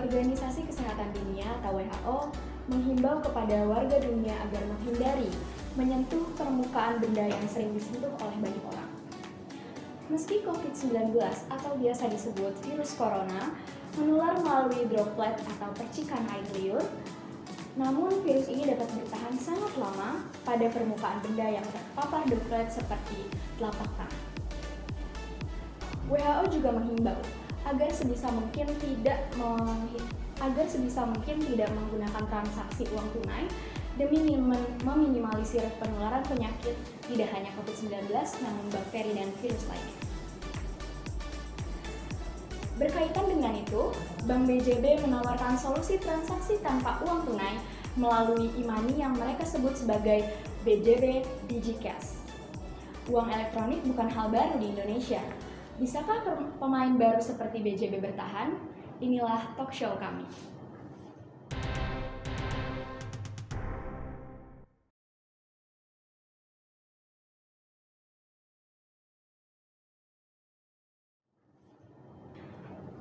Organisasi Kesehatan Dunia atau WHO menghimbau kepada warga dunia agar menghindari menyentuh permukaan benda yang sering disentuh oleh banyak orang. Meski COVID-19 atau biasa disebut virus corona menular melalui droplet atau percikan air liur, namun virus ini dapat bertahan sangat lama pada permukaan benda yang terpapar droplet seperti telapak tangan. WHO juga menghimbau agar sebisa mungkin tidak menggunakan transaksi uang tunai demi meminimalisir penularan penyakit tidak hanya COVID-19 namun bakteri dan virus lainnya. Berkaitan dengan itu, Bank BJB menawarkan solusi transaksi tanpa uang tunai melalui e-money yang mereka sebut sebagai BJB DigiCash. Uang elektronik bukan hal baru di Indonesia. Bisakah pemain baru seperti BJB bertahan? Inilah talk show kami.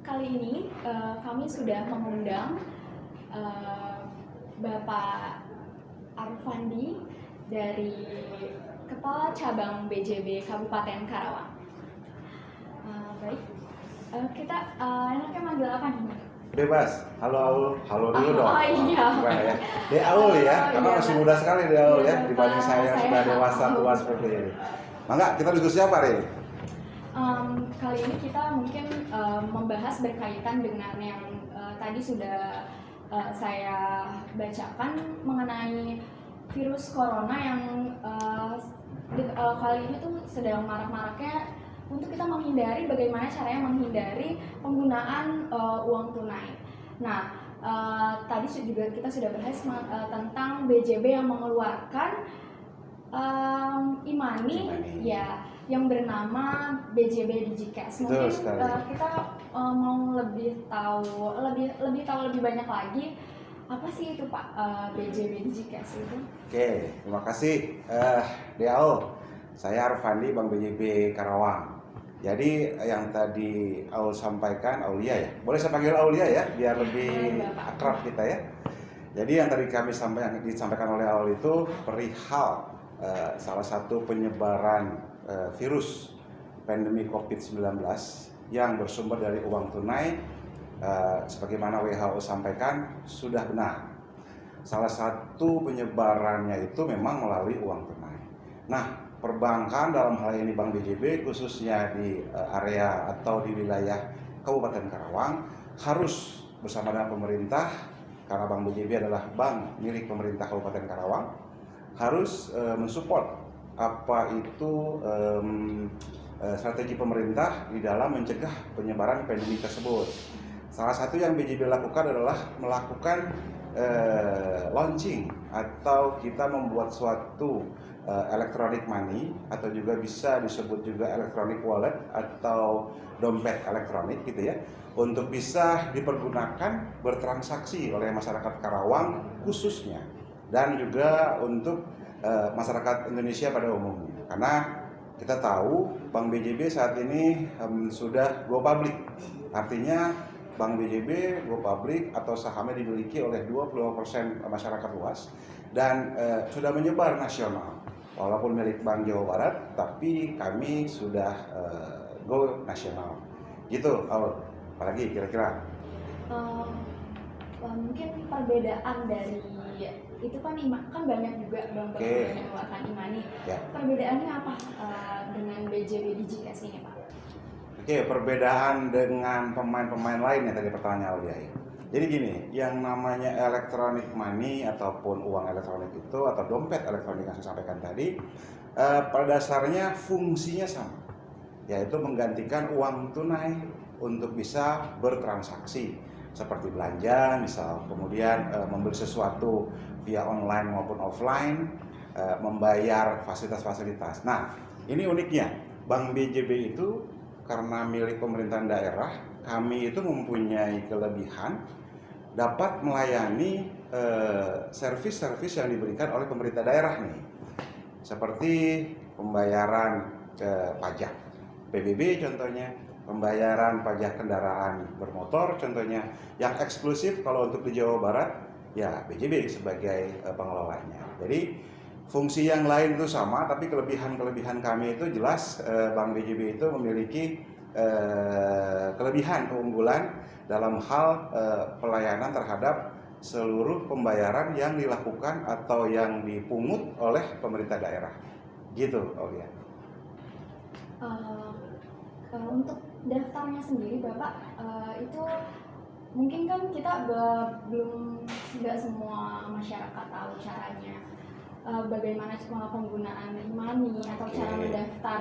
Kali ini kami sudah mengundang Bapak Arfandi dari Kepala Cabang BJB Kabupaten Karawang. Baik, kita enaknya manggil apa nih? Bebas. Halo Aul, halo dulu dong. Oh iya. Ya. De Aul ya, karena iya, masih muda sekali De Aul ya, dibanding saya yang sudah dewasa Aul. tua seperti ini. Mangga, kita diskusi apa hari ini? Kali ini kita mungkin membahas berkaitan dengan yang tadi sudah saya bacakan mengenai virus corona yang kali ini tuh sedang marak-maraknya untuk kita menghindari bagaimana caranya menghindari penggunaan uang tunai. Nah, tadi juga kita sudah bahas tentang BJB yang mengeluarkan e-money ya yang bernama BJB DigiCash. Mungkin kita mau lebih tahu lebih banyak lagi apa sih itu Pak BJB DigiCash itu? Oke, terima kasih De Aul. Saya Arfandi, Bank BJB Karawang. Jadi yang tadi Aul sampaikan, Aulia ya. Boleh saya panggil Aulia ya, biar lebih akrab kita ya. Jadi yang tadi kami disampaikan oleh Aul itu perihal salah satu penyebaran virus pandemi COVID-19 yang bersumber dari uang tunai, sebagaimana WHO sampaikan sudah benar. Salah satu penyebarannya itu memang melalui uang tunai. Nah, perbankan dalam hal ini Bank BJB khususnya di area atau di wilayah Kabupaten Karawang harus bersama dengan pemerintah, karena Bank BJB adalah bank milik pemerintah Kabupaten Karawang, harus mensupport apa itu strategi pemerintah di dalam mencegah penyebaran pandemi tersebut. Salah satu yang BJB lakukan adalah melakukan launching atau kita membuat suatu electronic money atau juga bisa disebut juga electronic wallet atau dompet elektronik gitu ya, untuk bisa dipergunakan bertransaksi oleh masyarakat Karawang khususnya dan juga untuk masyarakat Indonesia pada umumnya. Karena kita tahu Bank BJB saat ini sudah go public, artinya Bank BJB go public atau sahamnya dimiliki oleh 20% masyarakat luas dan sudah menyebar nasional. Walaupun milik Bank Jawa Barat, tapi kami sudah go nasional. Gitu, apalagi kira-kira? Mungkin perbedaan dari itu kan banyak juga bank-bank yang mengeluarkan e-money. Ya. Perbedaannya apa dengan BJB DigiCash ini Pak? Oke, perbedaan dengan pemain-pemain lain yang tadi pertanyaan Aulia ya. Jadi gini, yang namanya electronic money ataupun uang elektronik itu atau dompet elektronik yang saya sampaikan tadi, pada dasarnya fungsinya sama, yaitu menggantikan uang tunai untuk bisa bertransaksi seperti belanja, misal kemudian membeli sesuatu via online maupun offline, membayar fasilitas-fasilitas. Nah, ini uniknya Bank BJB itu karena milik pemerintahan daerah, kami itu mempunyai kelebihan dapat melayani servis-servis yang diberikan oleh pemerintah daerah nih, seperti pembayaran pajak PBB contohnya, pembayaran pajak kendaraan bermotor contohnya, yang eksklusif kalau untuk di Jawa Barat ya BJB sebagai pengelolanya. Jadi fungsi yang lain itu sama, tapi kelebihan kami itu jelas Bank BJB itu memiliki kelebihan keunggulan dalam hal pelayanan terhadap seluruh pembayaran yang dilakukan atau yang dipungut oleh pemerintah daerah. Gitu, Aulia. Untuk daftarnya sendiri, Bapak, itu mungkin kan kita belum, nggak semua masyarakat tahu caranya. Bagaimana penggunaan e-money atau cara mendaftar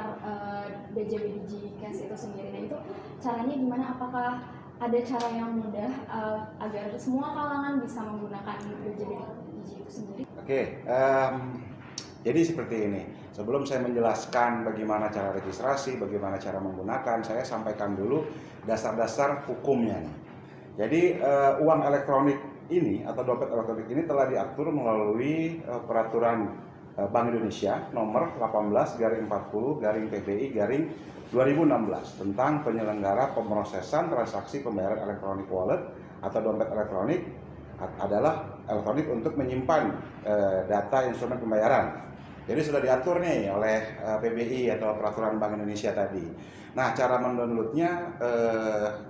BJB Digicast itu sendiri. Nah, itu caranya gimana? Apakah ada cara yang mudah agar semua kalangan bisa menggunakan BJB Digi itu sendiri? Oke, jadi seperti ini. Sebelum saya menjelaskan bagaimana cara registrasi, bagaimana cara menggunakan, saya sampaikan dulu dasar-dasar hukumnya nih. Jadi uang elektronik ini atau dompet elektronik ini telah diatur melalui peraturan Bank Indonesia nomor 18/40/PBI/2016 tentang penyelenggara pemrosesan transaksi pembayaran elektronik. Wallet atau dompet elektronik adalah elektronik untuk menyimpan data instrumen pembayaran. Jadi sudah diatur nih oleh PBI atau peraturan Bank Indonesia tadi. Nah, cara mendownloadnya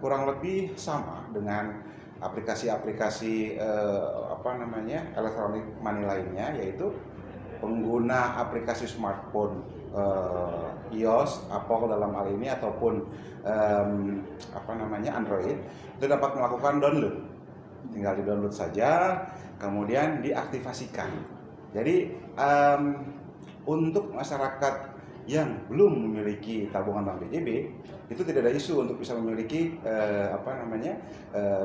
kurang lebih sama dengan aplikasi-aplikasi elektronik money lainnya, yaitu pengguna aplikasi smartphone iOS, Apple dalam hal ini ataupun Android itu dapat melakukan download. Tinggal di-download saja, kemudian diaktifasikan. Jadi untuk masyarakat yang belum memiliki tabungan Bank BJB itu tidak ada isu untuk bisa memiliki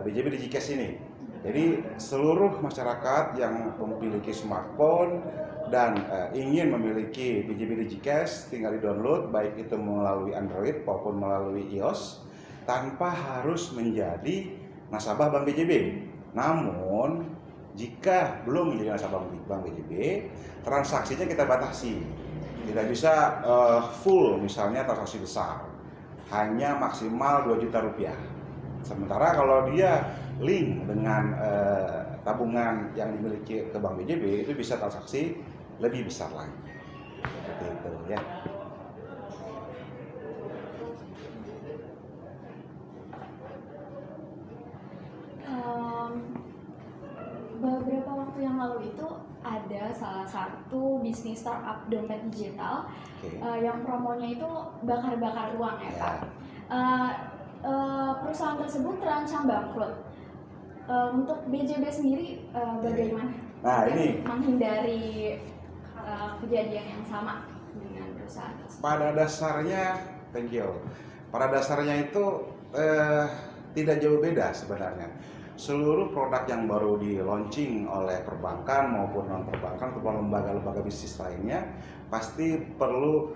BJB Digicast ini. Jadi seluruh masyarakat yang memiliki smartphone dan ingin memiliki BJB Digicast tinggal di-download, baik itu melalui Android maupun melalui iOS, tanpa harus menjadi nasabah Bank BJB. Namun jika belum menjadi nasabah Bank BJB, transaksinya kita batasi. Tidak bisa full misalnya transaksi besar, hanya maksimal 2 juta rupiah. Sementara kalau dia link dengan tabungan yang dimiliki ke Bank BJB, itu bisa transaksi lebih besar lagi. Seperti itu ya. Beberapa waktu yang lalu itu ada salah satu bisnis startup dompet digital yang promonya itu bakar-bakar uang ya Pak. Perusahaan tersebut terancam bangkrut. Untuk BJB sendiri bagaimana? Nah, ini menghindari kejadian yang sama dengan perusahaan tersebut. Pada dasarnya, thank you. Pada dasarnya itu tidak jauh beda sebenarnya. Seluruh produk yang baru di launching oleh perbankan maupun non perbankan ataupun lembaga-lembaga bisnis lainnya pasti perlu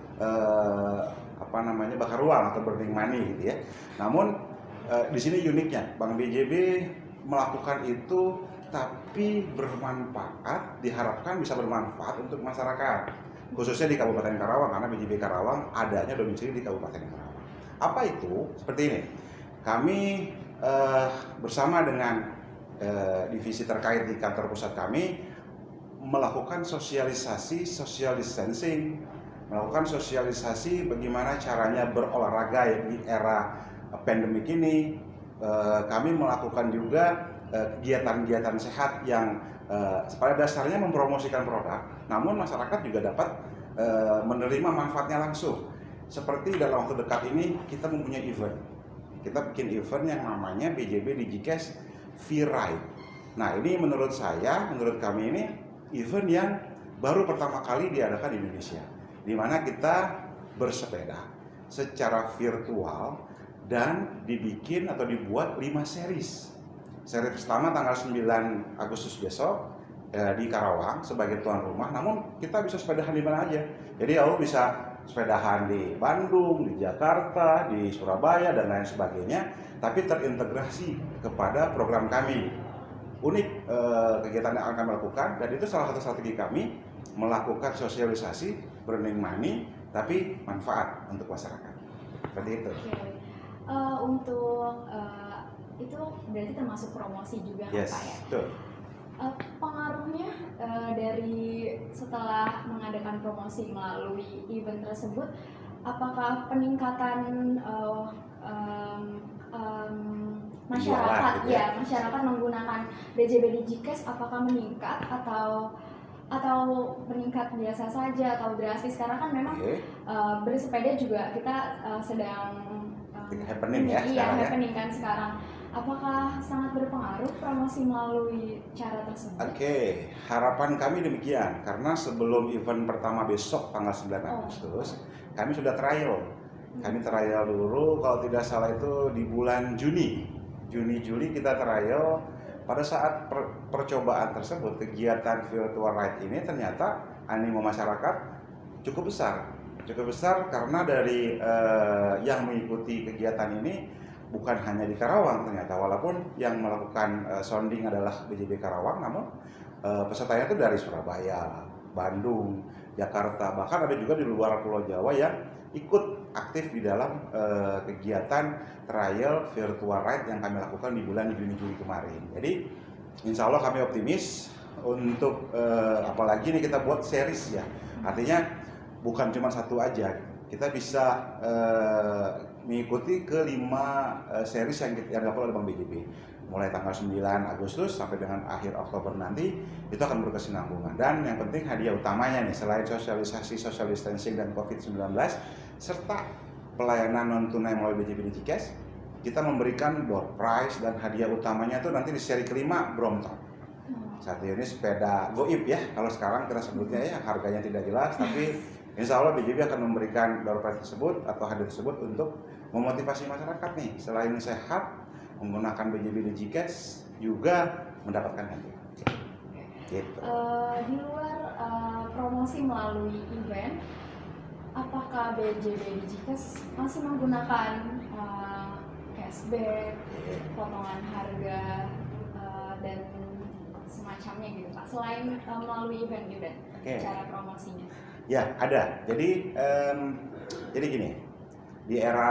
bakar uang atau burning money gitu ya. Namun di sini uniknya Bank BJB melakukan itu tapi bermanfaat, diharapkan bisa bermanfaat untuk masyarakat, khususnya di Kabupaten Karawang, karena BJB Karawang adanya domisili di Kabupaten Karawang. Apa itu? Seperti ini, kami bersama dengan divisi terkait di kantor pusat kami melakukan sosialisasi, social distancing, melakukan sosialisasi bagaimana caranya berolahraga di era pandemik ini. Kami melakukan juga kegiatan-kegiatan sehat yang pada dasarnya mempromosikan produk, namun masyarakat juga dapat menerima manfaatnya langsung. Seperti dalam waktu dekat ini kita mempunyai event. Kita bikin event yang namanya BJB Digicast V-Ride. Nah, ini menurut kami ini event yang baru pertama kali diadakan di Indonesia, di mana kita bersepeda secara virtual dan dibikin atau dibuat 5 series. Seri pertama tanggal 9 Agustus besok di Karawang sebagai tuan rumah, namun kita bisa sepedahan di mana aja. Jadi bisa sepedahan di Bandung, di Jakarta, di Surabaya, dan lain sebagainya, tapi terintegrasi kepada program kami. Unik kegiatan yang akan kami lakukan, dan itu salah satu strategi kami melakukan sosialisasi burning money, tapi manfaat untuk masyarakat. Seperti itu. Untuk itu berarti termasuk promosi juga kan Yes, Pak ya? betul. Pengaruhnya dari setelah mengadakan promosi melalui event tersebut, apakah peningkatan masyarakat Jualan gitu ya? masyarakat menggunakan BJB Digicast apakah meningkat atau meningkat biasa saja atau drastis, karena kan memang Oke. bersepeda juga kita sedang Happening ya sekarang ya? happening kan sekarang. Apakah sangat berpengaruh promosi melalui cara tersebut? Oke, harapan kami demikian, karena sebelum event pertama besok tanggal 9 Agustus, kami sudah trial. Kami trial dulu, kalau tidak salah itu di bulan Juni-Juli kita trial. Pada saat percobaan tersebut, kegiatan virtual ride ini ternyata animo masyarakat cukup besar. Cukup besar karena dari yang mengikuti kegiatan ini bukan hanya di Karawang ternyata, walaupun yang melakukan sounding adalah BJB Karawang, namun pesertanya itu dari Surabaya, Bandung, Jakarta, bahkan ada juga di luar Pulau Jawa yang ikut aktif di dalam kegiatan trial virtual ride yang kami lakukan di bulan Juni-Juli kemarin. Jadi insya Allah kami optimis untuk apalagi ini kita buat series ya, artinya bukan cuma satu aja, kita bisa mengikuti ke 5 series yang dilakukan oleh Bank BJB mulai tanggal 9 Agustus sampai dengan akhir Oktober nanti. Itu akan berkesinambungan, dan yang penting hadiah utamanya nih, selain sosialisasi social distancing dan COVID-19 serta pelayanan non tunai melalui BJB Digicast, kita memberikan door prize dan hadiah utamanya tuh nanti di seri kelima Brompton. Saat ini sepeda goib ya, kalau sekarang kita sebutnya ya, harganya tidak jelas, tapi insya Allah BJB akan memberikan door prize tersebut atau hadiah tersebut untuk memotivasi masyarakat nih, selain sehat menggunakan BJB Digicast juga mendapatkan hadiah. Gitu. Di luar promosi melalui event, apakah BJB Digicast masih menggunakan cashback, potongan harga dan semacamnya gitu Pak, selain melalui event-event? Cara promosinya? Ya, ada. Jadi gini, di era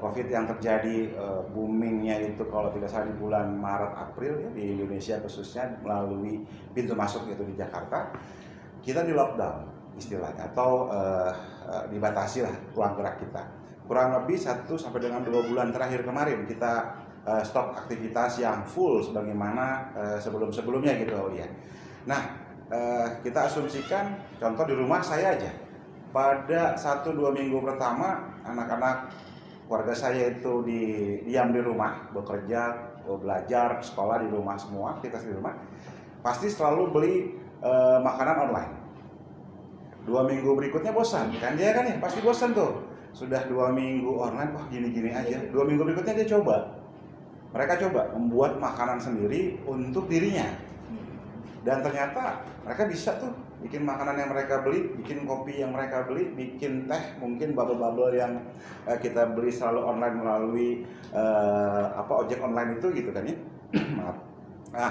COVID yang terjadi boomingnya itu kalau tidak salah di bulan Maret April ya, di Indonesia khususnya melalui pintu masuk yaitu di Jakarta, kita di lockdown istilahnya, atau dibatasi lah ruang gerak kita. Kurang lebih 1 sampai dengan 2 bulan terakhir kemarin kita stop aktivitas yang full sebagaimana sebelum-sebelumnya gitu ya. Nah, kita asumsikan contoh di rumah saya aja, pada 1-2 minggu pertama anak-anak keluarga saya itu diam di rumah, bekerja, belajar, sekolah di rumah, semua aktivitas di rumah, pasti selalu beli makanan online. 2 minggu berikutnya bosan kan dia kan ya, pasti bosan tuh, sudah 2 minggu online, wah gini-gini aja. 2 minggu berikutnya mereka coba membuat makanan sendiri untuk dirinya, dan ternyata mereka bisa tuh bikin makanan yang mereka beli, bikin kopi yang mereka beli, bikin teh, mungkin bubble-bubble yang kita beli selalu online melalui ojek online itu gitu kan ya. Maaf. Nah,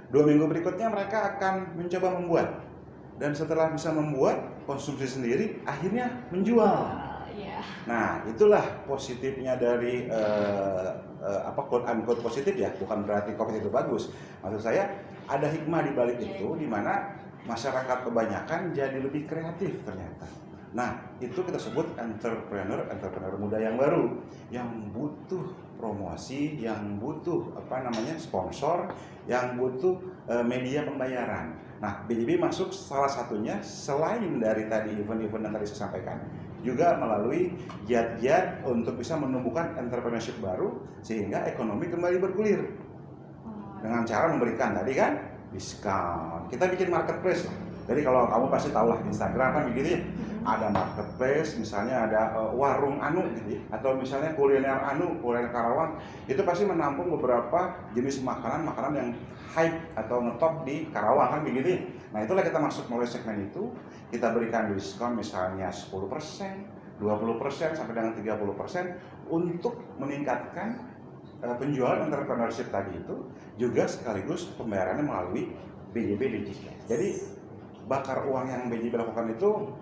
2 minggu berikutnya mereka akan mencoba membuat, dan setelah bisa membuat konsumsi sendiri, akhirnya menjual. Nah, itulah positifnya dari quote unquote positif ya, bukan berarti COVID itu bagus. Maksud saya ada hikmah di balik itu, di mana masyarakat kebanyakan jadi lebih kreatif ternyata. Nah, itu kita sebut entrepreneur muda yang baru, yang butuh promosi, yang butuh sponsor, yang butuh media pembayaran. Nah, BJB masuk salah satunya, selain dari tadi event-event yang tadi saya sampaikan, juga melalui giat-giat untuk bisa menumbuhkan entrepreneurship baru sehingga ekonomi kembali bergulir. Dengan cara memberikan tadi kan diskon. Kita bikin marketplace. Jadi kalau kamu pasti tahu lah Instagram kan begitu ya. Ada marketplace, misalnya ada warung anu gitu ya, atau misalnya kuliner Karawang, itu pasti menampung beberapa jenis makanan yang hype atau ngetop di Karawang kan begitu ya. Nah, itulah kita masuk melalui segmen itu, kita berikan diskon misalnya 10%, 20% sampai dengan 30% untuk meningkatkan penjualan entrepreneurship tadi itu, juga sekaligus pembayarannya melalui BJB Digicast. Jadi bakar uang yang BJB lakukan itu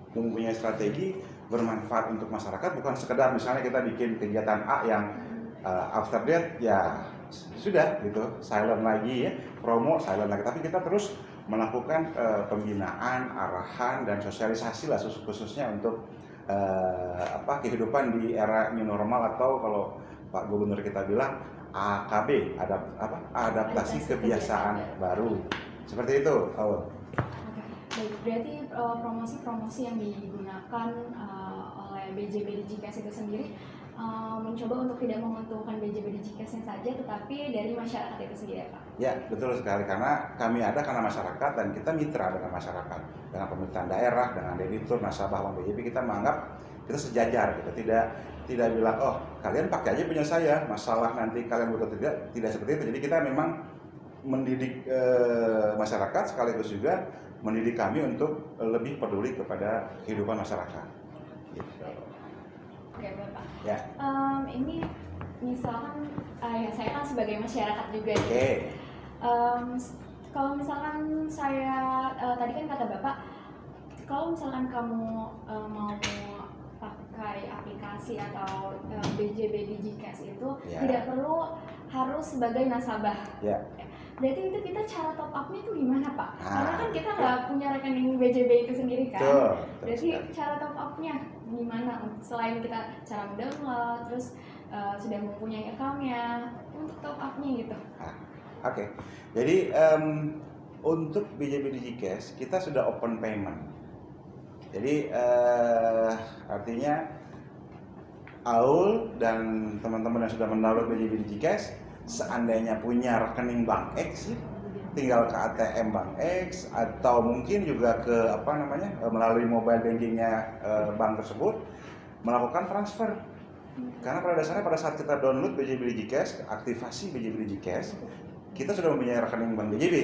mempunyai strategi bermanfaat untuk masyarakat, bukan sekedar misalnya kita bikin kegiatan A yang after that ya sudah gitu, silent lagi ya, promo silent lagi, tapi kita terus melakukan pembinaan, arahan dan sosialisasi lah khususnya untuk kehidupan di era new normal, atau kalau Pak Gubernur kita bilang AKB, adaptasi kebiasaan baru. Seperti itu. Oke, baik. Berarti promosi-promosi yang digunakan oleh BJB Digikes itu sendiri mencoba untuk tidak menguntungkan BJB Digikesnya saja, tetapi dari masyarakat itu sendiri, Pak. Ya, betul sekali. Karena kami ada karena masyarakat dan kita mitra dengan masyarakat, dengan pemerintahan daerah, dengan debitur, nasabah Bank BJB. Kita menganggap kita sejajar, gitu. Tidak bilang, oh kalian pakai aja punya saya, masalah nanti kalian butuh tidak seperti itu. Jadi kita memang mendidik masyarakat, sekaligus juga mendidik kami untuk lebih peduli kepada kehidupan masyarakat. Gitu. Oke, Bapak. Ya. Ini misalkan ya saya kan sebagai masyarakat juga. Oke. Kalau misalkan saya tadi kan kata Bapak, kalau misalkan kamu mau pakai aplikasi atau BJB Digikes itu tidak perlu harus sebagai nasabah. Ya. Berarti itu kita cara top up-nya itu gimana, Pak? Karena kan kita nggak punya rekening BJB itu sendiri kan. Berarti cara top up-nya gimana? Selain kita cara mendownload, terus sudah mempunyai account-nya, untuk top up-nya gitu. Oke. Jadi untuk BJB Digikes kita sudah open payment. Jadi artinya Aul dan teman-teman yang sudah mendownload BJB Digikes, seandainya punya rekening Bank X, tinggal ke ATM Bank X atau mungkin juga ke melalui mobile bankingnya bank tersebut melakukan transfer. Karena pada dasarnya pada saat kita download BJB Digikes, aktivasi BJB Digikes, kita sudah mempunyai rekening Bank BJB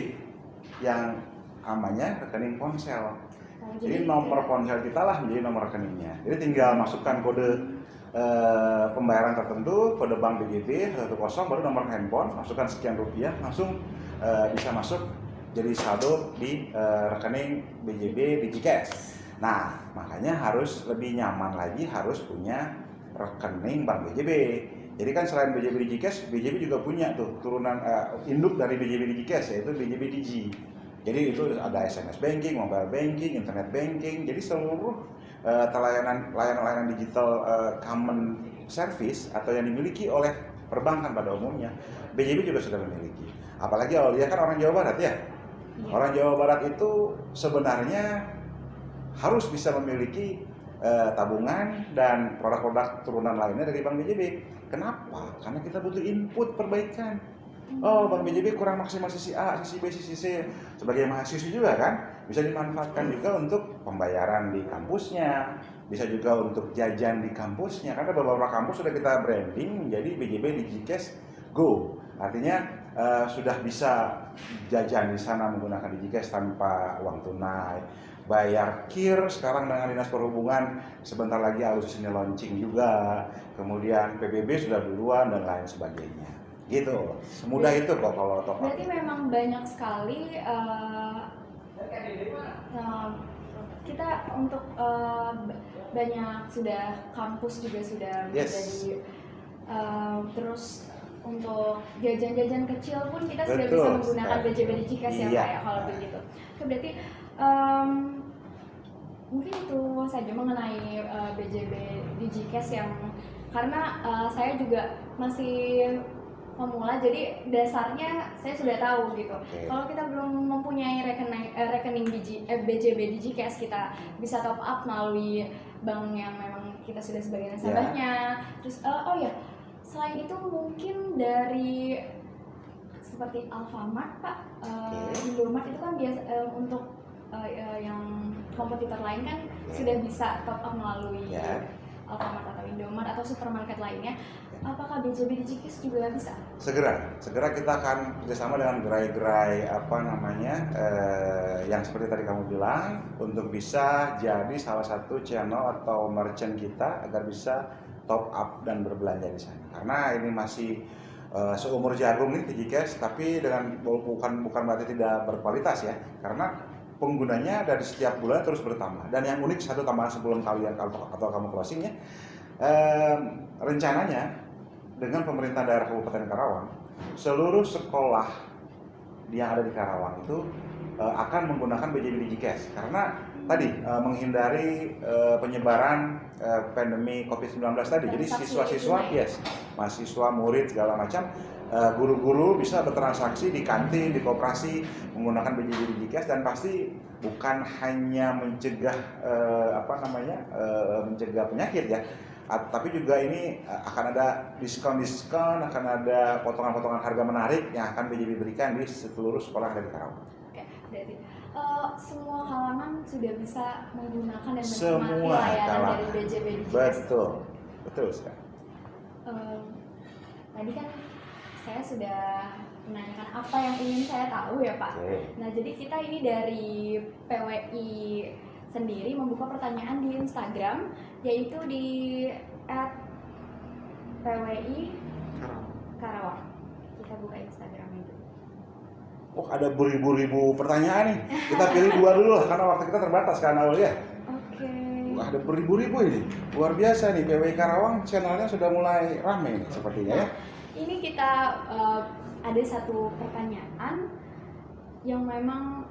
yang namanya rekening ponsel. Jadi nomor ponsel kita lah menjadi nomor rekeningnya. Jadi tinggal masukkan kode pembayaran tertentu, kode bank BJB 10, baru nomor handphone, masukkan sekian rupiah, langsung bisa masuk jadi saldo di rekening BJB Digikes. Nah, makanya harus lebih nyaman lagi, harus punya rekening Bank BJB. Jadi kan selain BJB Digikes, BJB juga punya tuh turunan induk dari BJB Digikes, yaitu BJB Digi. Jadi itu ada SMS banking, mobile banking, internet banking. Jadi seluruh layanan digital common service atau yang dimiliki oleh perbankan pada umumnya, BJB juga sudah memiliki. Apalagi Aulia kan orang Jawa Barat ya. Orang Jawa Barat itu sebenarnya harus bisa memiliki tabungan dan produk-produk turunan lainnya dari Bank BJB. Kenapa? Karena kita butuh input perbaikan. Oh, Bank BJB kurang maksimal sisi A, sisi B, sisi C. Sebagai mahasiswa juga kan, bisa dimanfaatkan juga untuk pembayaran di kampusnya, bisa juga untuk jajan di kampusnya. Karena beberapa kampus sudah kita branding menjadi BJB Digikes Go. Artinya sudah bisa jajan di sana menggunakan Digikes tanpa uang tunai. Bayar KIR sekarang dengan Dinas Perhubungan, sebentar lagi Agustus ini launching juga. Kemudian PBB sudah duluan dan lain sebagainya. Gitu, semudah itu kok kalau top up. Berarti memang banyak sekali kita untuk banyak sudah kampus juga sudah menjadi terus untuk jajan-jajan kecil pun kita sudah bisa menggunakan BJB Digikes ya Pak ya kalau begitu. Berarti mungkin itu saja mengenai BJB Digikes yang karena saya juga masih pemula, jadi dasarnya saya sudah tahu gitu. Kalau kita belum mempunyai rekening BJB Digikes, kita bisa top up melalui bank yang memang kita sudah sebagai nasabahnya. Terus selain itu mungkin dari seperti Alfamart Pak, Indomart itu kan biasa untuk yang kompetitor lain kan sudah bisa top up melalui Alfamart atau Indomart atau supermarket lainnya. Apakah BJB Digikes juga bisa? Segera kita akan bekerjasama dengan gerai-gerai yang seperti tadi kamu bilang, untuk bisa jadi salah satu channel atau merchant kita agar bisa top up dan berbelanja di sana. Karena ini masih seumur jagung nih Digikes, tapi bukan berarti tidak berkualitas ya. Karena penggunanya dari setiap bulan terus bertambah. Dan yang unik, satu tambahan sebelum kalian atau kamu closing ya, rencananya dengan pemerintah daerah Kabupaten Karawang, seluruh sekolah yang ada di Karawang itu akan menggunakan BJB Digicast karena tadi menghindari penyebaran pandemi COVID-19 tadi. Jadi siswa-siswa, mahasiswa, murid segala macam, guru-guru bisa bertransaksi di kantin, di koperasi menggunakan BJB Digicast, dan pasti bukan hanya mencegah mencegah penyakit ya, tapi juga ini akan ada diskon-diskon, akan ada potongan-potongan harga menarik yang akan BJB berikan di seluruh sekolah dari Karawang. Oke, berarti semua kalangan sudah bisa menggunakan dan menikmati Semua layanan kalangan. dari BJB Digicast. Betul sekali. Tadi kan saya sudah menanyakan apa yang ingin saya tahu ya Pak. Nah, jadi kita ini dari PWI sendiri membuka pertanyaan di Instagram, yaitu di @PWI Karawang. Kita buka Instagram itu. Oh, ada beribu-ribu pertanyaan nih. Kita pilih 2 dulu lah karena waktu kita terbatas kan awal ya. Oke. Wah, ada beribu-ribu ini. Luar biasa nih, PWI Karawang channelnya sudah mulai ramai nih sepertinya ya. Ini kita ada satu pertanyaan yang memang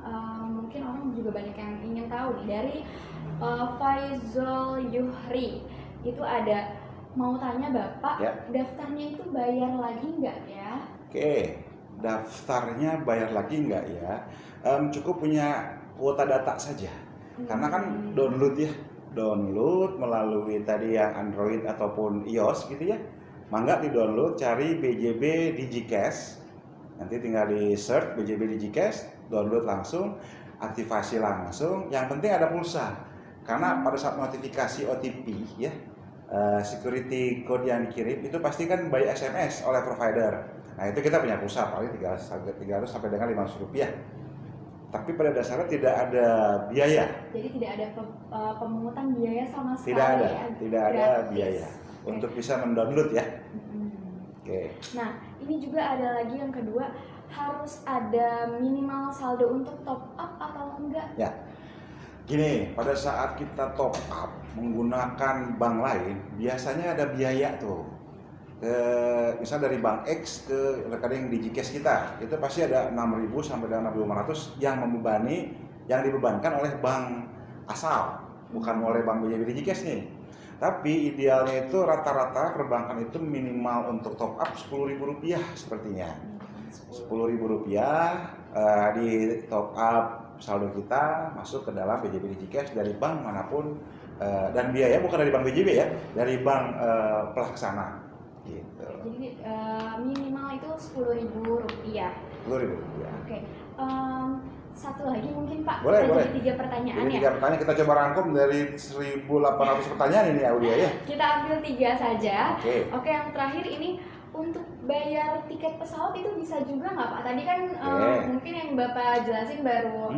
mungkin orang juga banyak yang ingin tahu nih, dari Faizul Yuhri. Itu ada mau tanya Bapak, daftarnya itu bayar lagi nggak ya? Oke, daftarnya bayar lagi nggak ya? Cukup punya kuota data saja. Karena kan download melalui tadi yang Android ataupun iOS gitu ya. Mangga di-download, cari BJB Digicast. Nanti tinggal di search BJB Digicast, download langsung, aktivasi langsung. Yang penting ada pulsa. Karena pada saat notifikasi OTP ya, security code yang dikirim itu pasti kan by SMS oleh provider. Nah, itu kita punya pulsa paling 300 sampai dengan 500 rupiah. Tapi pada dasarnya tidak ada biaya. Jadi tidak ada pemungutan biaya sama sekali. Tidak ada biaya untuk bisa mendownload ya. Oke. Nah, ini juga ada lagi yang kedua, harus ada minimal saldo untuk top up atau enggak? Ya. Gini, pada saat kita top up menggunakan bank lain, biasanya ada biaya tuh. Misal dari bank X ke rekening Digicast kita, itu pasti ada 6.000 sampai dengan 6.500 yang dibebankan oleh bank asal, bukan oleh bank BJB Digicast nih. Tapi idealnya itu rata-rata perbankan itu minimal untuk top up Rp10.000 sepertinya. Rp10.000 di top up saldo kita masuk ke dalam BJB Digicast dari bank manapun, dan biaya bukan dari bank BJB ya, dari bank pelaksana. Gitu. Jadi minimal itu Rp10.000. Rp10.000. Oke. Satu lagi mungkin Pak, boleh. jadi 3 pertanyaan ya. 3 pertanyaan, kita coba rangkum dari 1.800 pertanyaan ini Aulia ya. Kita ambil 3 saja. Oke, yang terakhir ini, untuk bayar tiket pesawat itu bisa juga nggak Pak? Tadi kan mungkin yang Bapak jelasin baru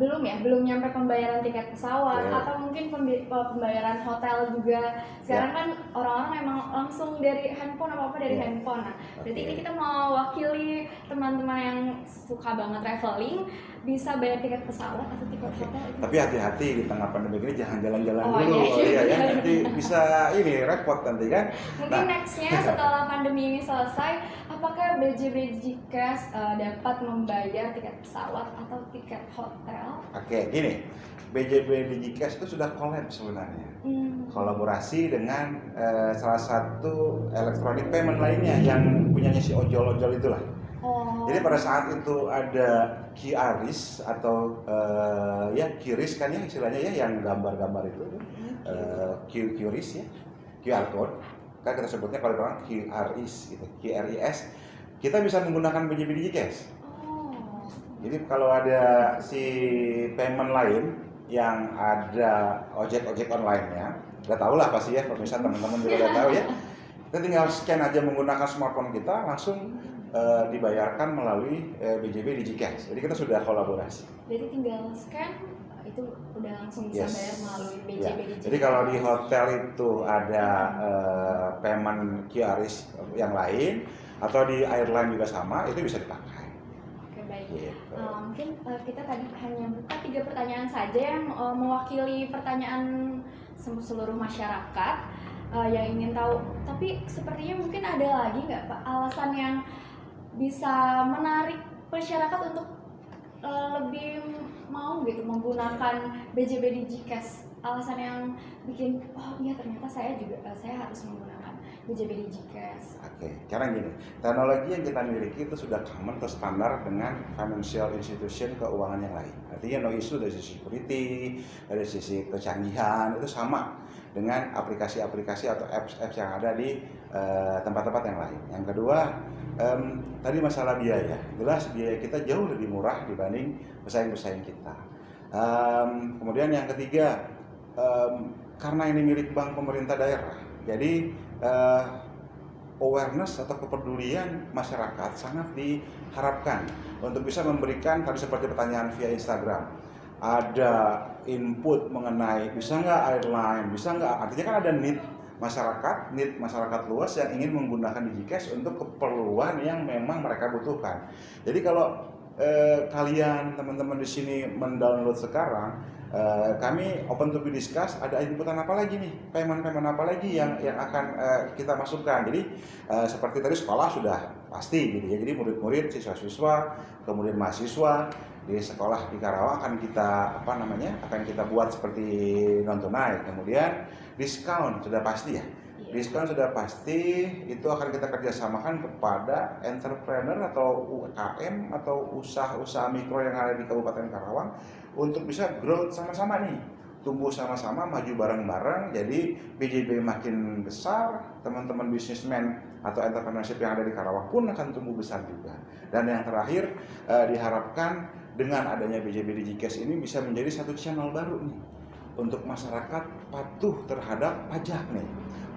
belum nyampe pembayaran tiket pesawat, atau mungkin pembayaran hotel juga. Sekarang kan orang-orang memang langsung dari handphone, apa-apa dari handphone. Nah, berarti ini kita mau wakili teman-teman yang suka banget traveling, bisa bayar tiket pesawat atau tiket hotel itu. Tapi hati-hati di tengah pandemi ini, jangan jalan-jalan dulu iya. ya. Nanti bisa ini repot nanti kan. Mungkin nextnya setelah pandemi ini selesai, apakah BJB Digicast dapat membayar tiket pesawat atau tiket hotel? Oke, gini, BJB Digicast itu sudah collab sebenarnya, kolaborasi dengan salah satu electronic payment lainnya yang punyanya si ojol-ojol itulah. Jadi pada saat itu ada QRIS atau QRIS kan ya istilahnya ya, yang gambar-gambar itu, QRIS ya, QR code, kan kita sebutnya kalau orang QRIS gitu, QRIS, kita bisa menggunakan BJB Digicast. Jadi kalau ada si payment lain yang ada ojek online-nya, udah tahu lah pasti ya, pemirsa teman-teman juga udah tahu ya. Kita tinggal scan aja menggunakan smartphone kita, langsung dibayarkan melalui BJB Digicast. Jadi kita sudah kolaborasi. Jadi tinggal scan, itu udah langsung bisa bayar melalui BJB Digicast. Jadi kalau di hotel itu ada payment QRIS yang lain, atau di airline juga sama, itu bisa dipakai. Oke, baik. Gitu. Mungkin kita tadi hanya buka 3 pertanyaan saja yang mewakili pertanyaan seluruh masyarakat yang ingin tahu. Tapi sepertinya mungkin ada lagi nggak Pak alasan yang bisa menarik masyarakat untuk lebih mau gitu menggunakan BJB Digicast? Alasan yang bikin oh iya ternyata saya harus menggunakan BJB Digicast. Oke, sekarang gini, teknologi yang kita miliki itu sudah common atau standar dengan financial institution keuangan yang lain. Artinya no issue dari sisi security, dari sisi kecanggihan itu sama dengan aplikasi-aplikasi atau apps-apps yang ada di tempat-tempat yang lain. Yang kedua, tadi masalah biaya. Jelas biaya kita jauh lebih murah dibanding pesaing-pesaing kita. Kemudian yang ketiga, karena ini milik bank pemerintah daerah, jadi awareness atau kepedulian masyarakat sangat diharapkan untuk bisa memberikan tadi seperti pertanyaan via Instagram, ada input mengenai bisa nggak airline, bisa nggak, artinya kan ada need masyarakat luas yang ingin menggunakan Digicast untuk keperluan yang memang mereka butuhkan. Jadi kalau kalian teman-teman di sini mendownload sekarang, kami open to be discuss, ada inputan apa lagi nih, payment apa lagi yang akan kita masukkan. Jadi seperti tadi sekolah sudah pasti gitu ya, jadi murid-murid, siswa-siswa, kemudian mahasiswa di sekolah di Karawang akan kita buat seperti non tunai. Kemudian diskon sudah pasti ya. Diskon sudah pasti, itu akan kita kerjasamakan kepada entrepreneur atau UKM atau usaha-usaha mikro yang ada di Kabupaten Karawang untuk bisa growth sama-sama nih, tumbuh sama-sama, maju bareng-bareng. Jadi BJB makin besar, teman-teman bisnismen atau entrepreneurship yang ada di Karawang pun akan tumbuh besar juga. Dan yang terakhir, diharapkan dengan adanya BJB Digicast ini bisa menjadi satu channel baru nih untuk masyarakat patuh terhadap pajak nih.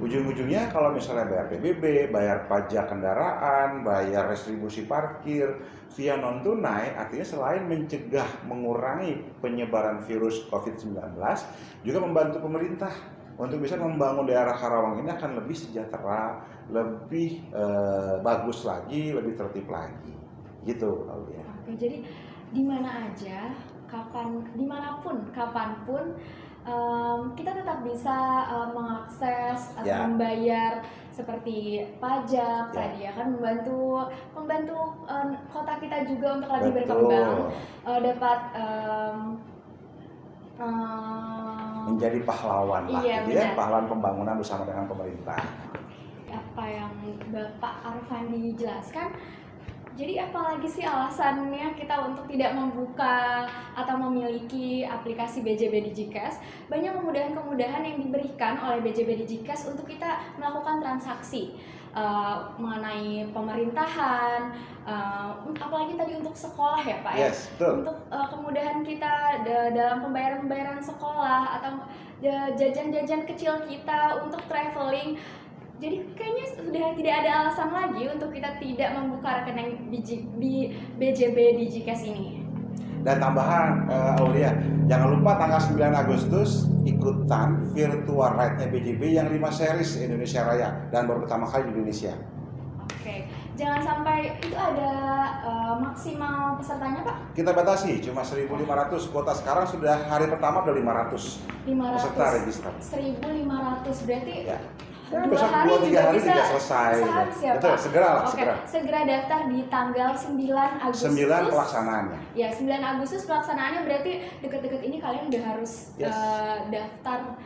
Ujung-ujungnya kalau misalnya bayar PBB, bayar pajak kendaraan, bayar retribusi parkir via non tunai, artinya selain mencegah, mengurangi penyebaran virus COVID-19, juga membantu pemerintah untuk bisa membangun daerah Karawang ini akan lebih sejahtera, lebih bagus lagi, lebih tertib lagi. Gitu, Aulia. Oke, jadi di mana aja, dimanapun, kapanpun kita tetap bisa mengakses atau membayar seperti pajak tadi ya kan, membantu kota kita juga untuk lebih berkembang, dapat menjadi pahlawan lah, iya, gitu ya, pahlawan pembangunan bersama dengan pemerintah. Apa yang Bapak Arfandi jelaskan. Jadi apalagi sih alasannya kita untuk tidak membuka atau memiliki aplikasi BJB Digicast? Banyak kemudahan-kemudahan yang diberikan oleh BJB Digicast untuk kita melakukan transaksi mengenai pemerintahan, apalagi tadi untuk sekolah ya Pak ya? Yes, betul. Untuk kemudahan kita dalam pembayaran sekolah atau jajan-jajan kecil kita untuk traveling. Jadi kayaknya sudah tidak ada alasan lagi untuk kita tidak membuka rekening BJB Digicast ini. Dan tambahan, Aulia, jangan lupa tanggal 9 Agustus ikutan virtual ride-nya BJB yang 5 series Indonesia Raya dan baru pertama kali di Indonesia. Oke, jangan sampai itu ada maksimal pesertanya Pak? Kita batasi cuma 1.500, kuota sekarang sudah hari pertama udah 500 peserta register. 1.500 berarti ya. Besok 2-3 hari juga selesai. Ya, betul, segera lah. Segera daftar di tanggal 9 Agustus. 9 pelaksanaannya. Ya, 9 Agustus pelaksanaannya, berarti deket-deket ini kalian udah harus daftar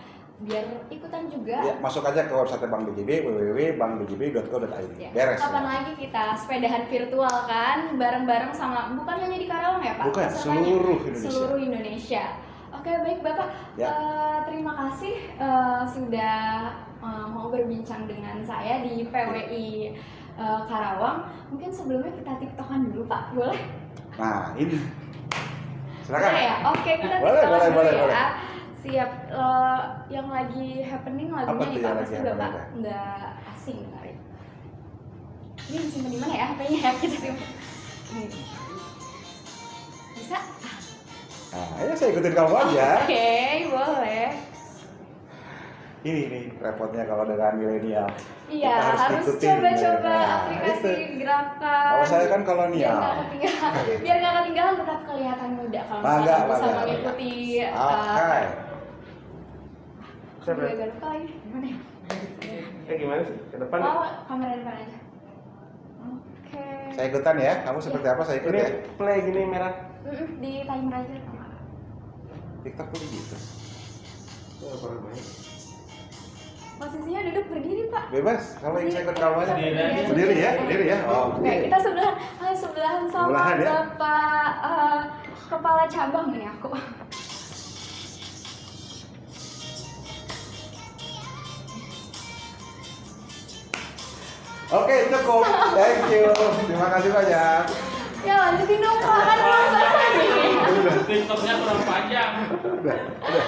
biar ikutan juga. Ya, masuk aja ke website Bank BJB, www.bankbjb.co.id. Ya. Beres. Kapan lagi kita sepedahan virtual kan, bareng-bareng sama, bukan hanya di Karawang ya Pak? Bukan, seluruh Indonesia. Seluruh Indonesia. Oke, baik Bapak. Ya. Terima kasih sudah mau berbincang dengan saya di PWI Karawang. Mungkin sebelumnya kita tiktokan dulu Pak, boleh? Nah ini, silakan. Boleh ya? Oke, kita tiktokan dulu ya. Siap. Yang lagi happening lagunya nih Pak, pasti Bapak nggak asing kali. Ini disimpan di mana ya HP-nya ya? Kita simpan. Bisa? Nah, ya saya ikutin kamu aja. Oke, boleh. Ini repotnya kalau dengan milenial. Iya, Kita harus ikutin, coba-coba nah, aplikasi itu. gerakan. Kalau saya kan biar kolonial. nggak ketinggalan, biar nggak ketinggalan tetap kelihatan muda kalau Bangga, misalkan bisa bangga, mengikuti. Oke. Aku juga agak lupa lagi. Gimana ya? Gimana sih? Ke depan? Oh, kamera depan aja. Oke. Saya ikutan ya. Kamu seperti apa? Saya ikut Ini ya. play gini merah. Di timer aja. TikTok tuh gitu. Posisinya duduk berdiri, Pak. Bebas. Kalau ingin saya ikut kamu aja. Berdiri. Berdiri ya, berdiri ya. Oh, Oke, kita sebelahan sama Sebelahan ya? Bapak kepala cabang nih aku. Oke, cukup. Thank you. Terima kasih banyak. Ya lanjutin dong, Pak. Kan belum selesai nih. TikToknya kurang panjang. Udah.